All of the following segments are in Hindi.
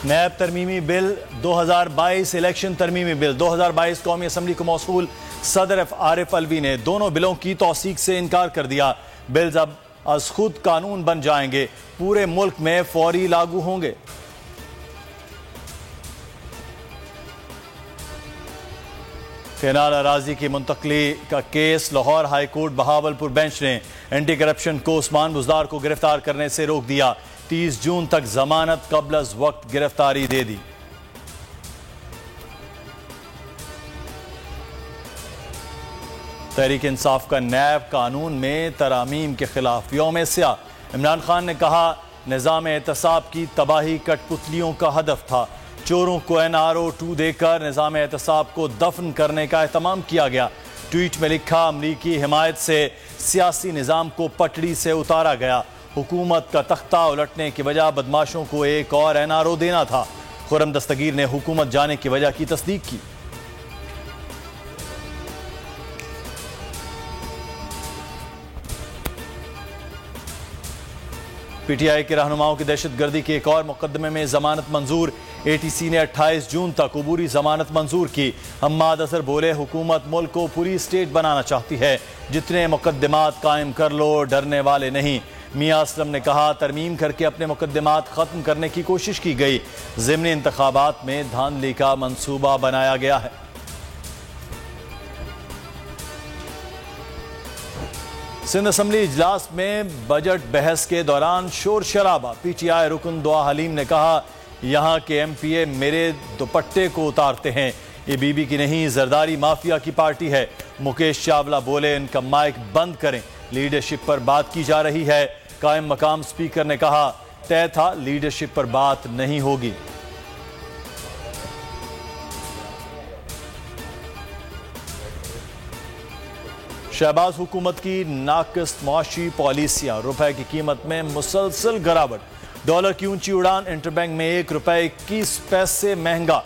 नैब तरमीमी बिल 2022 इलेक्शन तरमीमी बिल 2022 कौमी असम्बली को मौसूल सदर आरिफ अलवी ने दोनों बिलों की तौसीक से इनकार कर दिया। बिल्स अब अज खुद कानून बन जाएंगे, पूरे मुल्क में फौरी लागू होंगे। केनाल अराजी की मुंतकली का case Lahore high court Bahawalpur bench ने एंटी करप्शन को उस्मान बुजदार को गिरफ्तार करने से रोक दिया। 30 जून तक जमानत कबल अज वक्त गिरफ्तारी दे दी। तहरीक इंसाफ का नैब कानून में तरामीम के खिलाफ यौम स्याह। इमरान खान ने कहा निज़ाम एहतसाब की तबाही कठपुतलियों का हदफ था। चोरों को NRO 2 देकर निज़ाम एहतसाब को दफन करने का एहतमाम किया गया। ट्वीट में लिखा अमरीकी हिमायत से सियासी निज़ाम को पटड़ी से उतारा गया। हुकूमत का तख्ता उलटने की वजह बदमाशों को एक और NRO देना था। खुर्रम दस्तगीर ने हुकूमत जाने की वजह की तस्दीक की। PTI के रहनुमाओं की दहशतगर्दी के एक और मुकदमे में जमानत मंजूर। ATC ने 28 जून तक अबूरी जमानत मंजूर की। हम्माद असर बोले हुकूमत मुल्क को पूरी स्टेट बनाना चाहती है, जितने मुकदमात कायम कर लो, डरने वाले नहीं। मियां असलम ने कहा तरमीम करके अपने मुकदमात खत्म करने की कोशिश की गई। ज़िमनी इंतखाबात में धांधली का मंसूबा बनाया गया है। सिंध असम्बली इजलास में बजट बहस के दौरान शोर शराबा। PTI रुकन दुआ हलीम ने कहा यहाँ के MPA मेरे दुपट्टे को उतारते हैं, ये बीबी की नहीं जरदारी माफिया की पार्टी है। मुकेश चावला बोले इनका माइक बंद करें, लीडरशिप पर बात की जा रही है। कायम मकाम स्पीकर ने कहा तय था लीडरशिप पर बात नहीं होगी। शहबाज हुकूमत की नाकिस मुआशी पॉलिसियां, रुपए की कीमत में मुसलसल गिरावट। डॉलर की ऊंची उड़ान, इंटरबैंक में 1 रुपए 21 पैसे महंगा,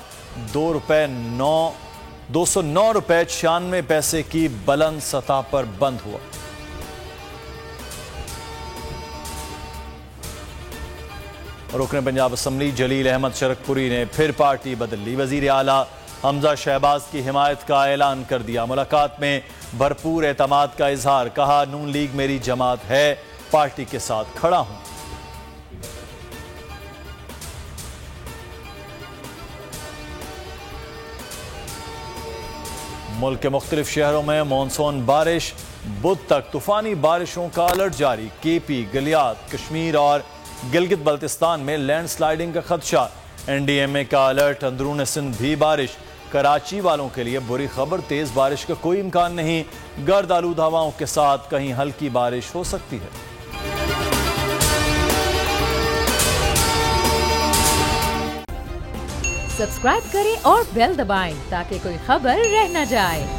209 रुपए 96 पैसे की बुलंद सतह पर बंद हुआ। रुकन पंजाब असम्बली जलील अहमद शरकपुरी ने फिर पार्टी बदल ली। वजीर आला हमजा शहबाज की हिमायत का ऐलान कर दिया। मुलाकात में भरपूर एतमाद का इजहार, कहा नून लीग मेरी जमात है, पार्टी के साथ खड़ा हूं। मुल्क के मुख्तलिफ शहरों में मानसून बारिश, बुध तक तूफानी बारिशों का अलर्ट जारी। KP, गलियात, कश्मीर और गिलगित बल्तिस्तान में लैंडस्लाइडिंग का खदशा। NDMA का अलर्ट, अंदरून सिंध भी बारिश। कराची वालों के लिए बुरी खबर, तेज बारिश का कोई इम्कान नहीं, गर्द आलूद हवाओं के साथ कहीं हल्की बारिश हो सकती है। सब्सक्राइब करें और बेल दबाएं ताकि कोई खबर रह न जाए।